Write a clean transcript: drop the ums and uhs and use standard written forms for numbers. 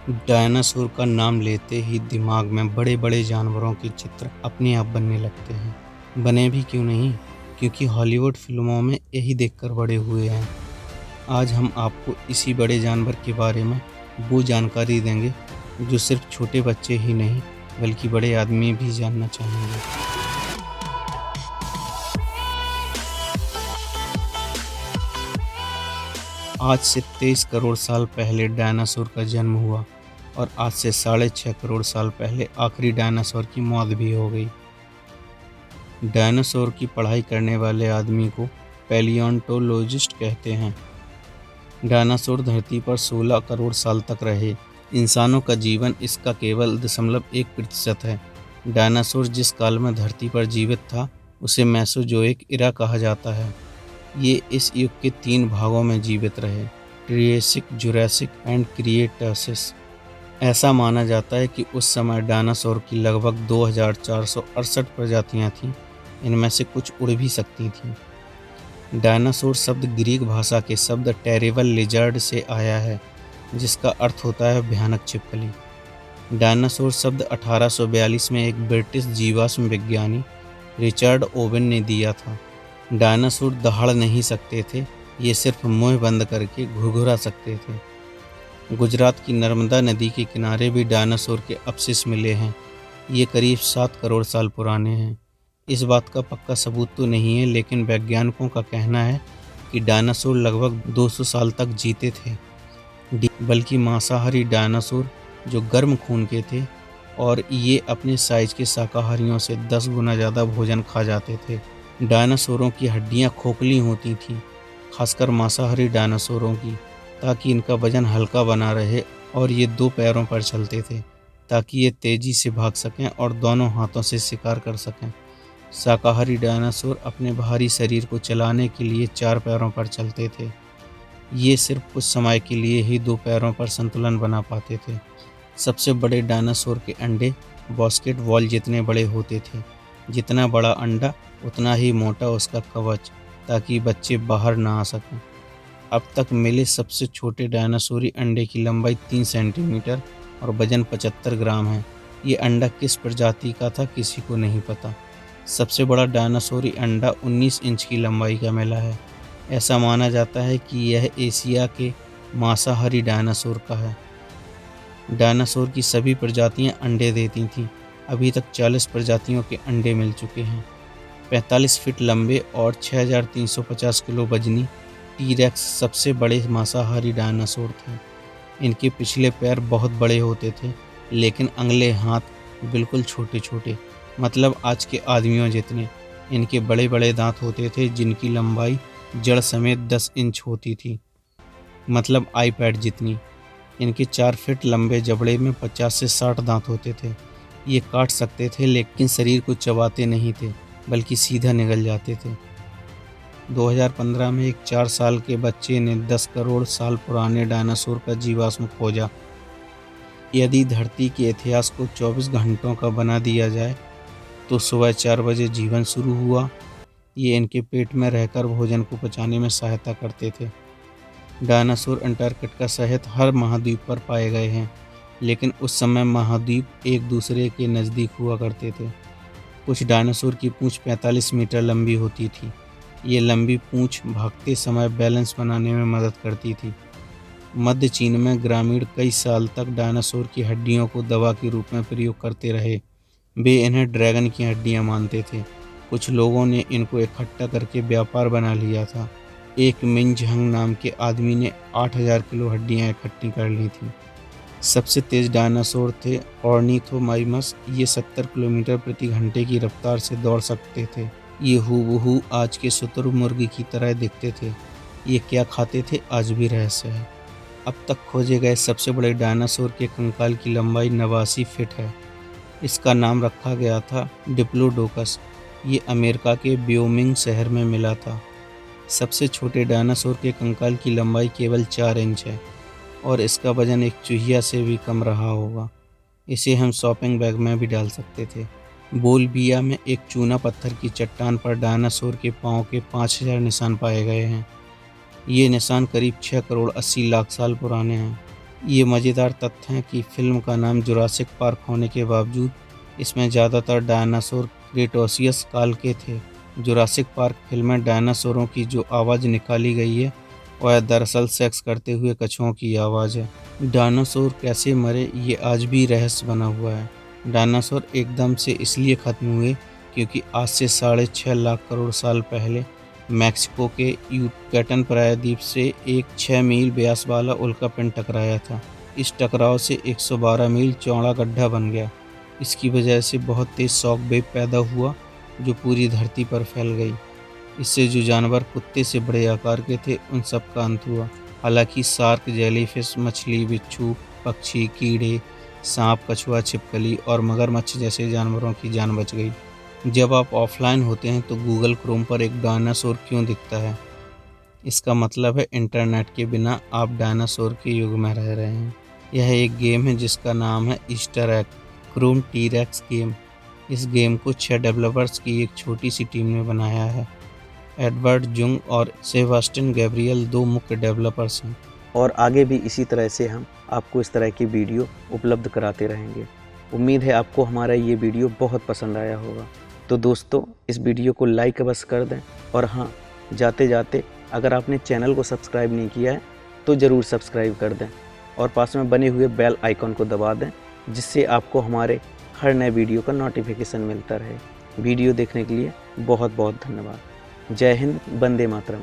Dinosaur का नाम लेते ही दिमाग में बड़े-बड़े जानवरों के चित्र अपने आप बनने लगते हैं। बने भी क्यों नहीं, क्योंकि हॉलीवुड फ़िल्मों में यही देखकर बड़े हुए हैं। आज हम आपको इसी बड़े जानवर के बारे में वो जानकारी देंगे, जो सिर्फ़ छोटे बच्चे ही नहीं, बल्कि बड़े आदमी भी जानना चाहेंगे। आज से 23 करोड़ साल पहले डायनासोर का जन्म हुआ और आज से 6.5 करोड़ साल पहले आखिरी डायनासोर की मौत भी हो गई। डायनासोर की पढ़ाई करने वाले आदमी को पैलियोंटोलॉजिस्ट कहते हैं। डायनासोर धरती पर 16 करोड़ साल तक रहे। इंसानों का जीवन इसका केवल 0.1% है। डायनासोर जिस काल में धरती पर जीवित था, उसे मेसोजोइक इरा कहा जाता है। ये इस युग के 3 भागों में जीवित रहे, ट्रियेसिक, जुरासिक एंड क्रिएटासिस। ऐसा माना जाता है कि उस समय डायनासोर की लगभग 2468 प्रजातियां थीं। इनमें से कुछ उड़ भी सकती थीं। डायनासोर शब्द ग्रीक भाषा के शब्द टेरिबल लिजर्ड से आया है, जिसका अर्थ होता है भयानक छिपकली। डायनासोर शब्द 1842 में एक ब्रिटिश जीवाश्म विज्ञानी रिचर्ड ओवेन ने दिया था। डायनासोर दहाड़ नहीं सकते थे, ये सिर्फ मुंह बंद करके घुरघुरा सकते थे। गुजरात की नर्मदा नदी के किनारे भी डायनासोर के अवशेष मिले हैं। ये करीब 7 करोड़ साल पुराने हैं। इस बात का पक्का सबूत तो नहीं है, लेकिन वैज्ञानिकों का कहना है कि डायनासोर लगभग 200 साल तक जीते थे। बल्कि मांसाहारी डायनासोर जो गर्म खून के थे और ये अपने साइज के शाकाहारियों से 10 गुना ज़्यादा भोजन खा जाते थे। डायनासोरों की हड्डियां खोखली होती थीं, खासकर मांसाहारी डायनासोरों की, ताकि इनका वजन हल्का बना रहे, और ये 2 पैरों पर चलते थे ताकि ये तेज़ी से भाग सकें और दोनों हाथों से शिकार कर सकें। शाकाहारी डायनासोर अपने भारी शरीर को चलाने के लिए 4 पैरों पर चलते थे। ये सिर्फ कुछ समय के लिए ही 2 पैरों पर संतुलन बना पाते थे। सबसे बड़े डायनासोर के अंडे बास्केटबॉल जितने बड़े होते थे। जितना बड़ा अंडा, उतना ही मोटा उसका कवच, ताकि बच्चे बाहर ना आ सकें। अब तक मिले सबसे छोटे डायनासोरी अंडे की लंबाई 3 सेंटीमीटर और वजन 75 ग्राम है। ये अंडा किस प्रजाति का था, किसी को नहीं पता। सबसे बड़ा डायनासोरी अंडा 19 इंच की लंबाई का मिला है। ऐसा माना जाता है कि यह एशिया के मांसाहारी डायनासोर का है। डायनासोर की सभी प्रजातियां अंडे देती थीं। अभी तक 40 प्रजातियों के अंडे मिल चुके हैं। 45 फीट लंबे और 6350 किलो वजनी टी-रेक्स सबसे बड़े मांसाहारी डायनासोर थे। इनके पिछले पैर बहुत बड़े होते थे, लेकिन अगले हाथ बिल्कुल छोटे-छोटे, मतलब आज के आदमियों जितने। इनके बड़े-बड़े दांत होते थे, जिनकी लंबाई जड़ समेत 10 इंच होती थी, मतलब आईपैड जितनी। इनके 4 फीट लंबे जबड़े में 50 से 60 दांत होते थे। ये काट सकते थे, लेकिन शरीर को चबाते नहीं थे, बल्कि सीधा निगल जाते थे। 2015 में एक 4 साल के बच्चे ने 10 करोड़ साल पुराने डायनासोर का जीवाश्म खोजा। यदि धरती के इतिहास को 24 घंटों का बना दिया जाए, तो सुबह 4 बजे जीवन शुरू हुआ। ये इनके पेट में रहकर भोजन को पचाने में सहायता करते थे। डायनासोर अंटार्कटिका सहित हर महाद्वीप पर पाए गए हैं, लेकिन उस समय महाद्वीप एक दूसरे के नज़दीक हुआ करते थे। कुछ डायनासोर की पूंछ 45 मीटर लंबी होती थी। ये लंबी पूंछ भागते समय बैलेंस बनाने में मदद करती थी। मध्य चीन में ग्रामीण कई साल तक डायनासोर की हड्डियों को दवा के रूप में प्रयोग करते रहे। वे इन्हें ड्रैगन की हड्डियां मानते थे। कुछ लोगों ने इनको इकट्ठा करके व्यापार बना लिया था। एक मिंग नाम के आदमी ने 8000 किलो हड्डियां इकट्ठी कर ली थीं। सबसे तेज डायनासोर थे ऑर्निथोमाइमस। ये 70 किलोमीटर प्रति घंटे की रफ्तार से दौड़ सकते थे। ये हूबहू आज के शुतुरमुर्ग की तरह दिखते थे। ये क्या खाते थे, आज भी रहस्य है। अब तक खोजे गए सबसे बड़े डायनासोर के कंकाल की लंबाई 89 फीट है। इसका नाम रखा गया था डिप्लोडोकस। ये अमेरिका के व्योमिंग शहर में मिला था। सबसे छोटे डायनासोर के कंकाल की लंबाई केवल 4 इंच है और इसका वजन एक चूहिया से भी कम रहा होगा। इसे हम शॉपिंग बैग में भी डाल सकते थे। बोलविया में एक चूना पत्थर की चट्टान पर डायनासोर के पाँव के 5000 निशान पाए गए हैं। ये निशान करीब 6 करोड़ 80 लाख साल पुराने हैं। ये मज़ेदार तथ्य है कि फ़िल्म का नाम जुरासिक पार्क होने के बावजूद इसमें ज़्यादातर डायनासोर क्रेटोसियस काल के थे। जुरासिक पार्क फ़िल्म में डायनासोरों की जो आवाज़ निकाली गई है, वह दरअसल सेक्स करते हुए कछुओं की आवाज़ है। डायनासोर कैसे मरे, ये आज भी रहस्य बना हुआ है। डायनासोर एकदम से इसलिए ख़त्म हुए क्योंकि आज से 6.5 लाख करोड़ साल पहले मैक्सिको के युकैटन प्रायद्वीप से एक 6 मील व्यास वाला उल्कापिंड टकराया था। इस टकराव से 112 मील चौड़ा गड्ढा बन गया। इसकी वजह से बहुत तेज शॉक वेव पैदा हुआ जो पूरी धरती पर फैल गई। इससे जो जानवर कुत्ते से बड़े आकार के थे, उन सब का अंत हुआ। हालांकि शार्क, जेलीफिश, मछली, बिच्छू, पक्षी, कीड़े, सांप, कछुआ, छिपकली और मगरमच्छ जैसे जानवरों की जान बच गई। जब आप ऑफलाइन होते हैं तो गूगल क्रोम पर एक डायनासोर क्यों दिखता है? इसका मतलब है इंटरनेट के बिना आप डायनासोर के युग में रह रहे हैं। यह एक गेम है जिसका नाम है Easter egg Chrome T-rex game. इस गेम को 6 डेवलपर्स की एक छोटी सी टीम ने बनाया है। एडवर्ड जुंग और सेबास्टियन गैब्रियल 2 मुख्य डेवलपर्स हैं। और आगे भी इसी तरह से हम आपको इस तरह की वीडियो उपलब्ध कराते रहेंगे। उम्मीद है आपको हमारा ये वीडियो बहुत पसंद आया होगा। तो दोस्तों, इस वीडियो को लाइक अवश्य कर दें, और हाँ, जाते जाते अगर आपने चैनल को सब्सक्राइब नहीं किया है तो ज़रूर सब्सक्राइब कर दें और पास में बने हुए बेल आइकन को दबा दें, जिससे आपको हमारे हर नए वीडियो का नोटिफिकेशन मिलता रहे। वीडियो देखने के लिए बहुत बहुत धन्यवाद। जय हिंद, वंदे मातरम।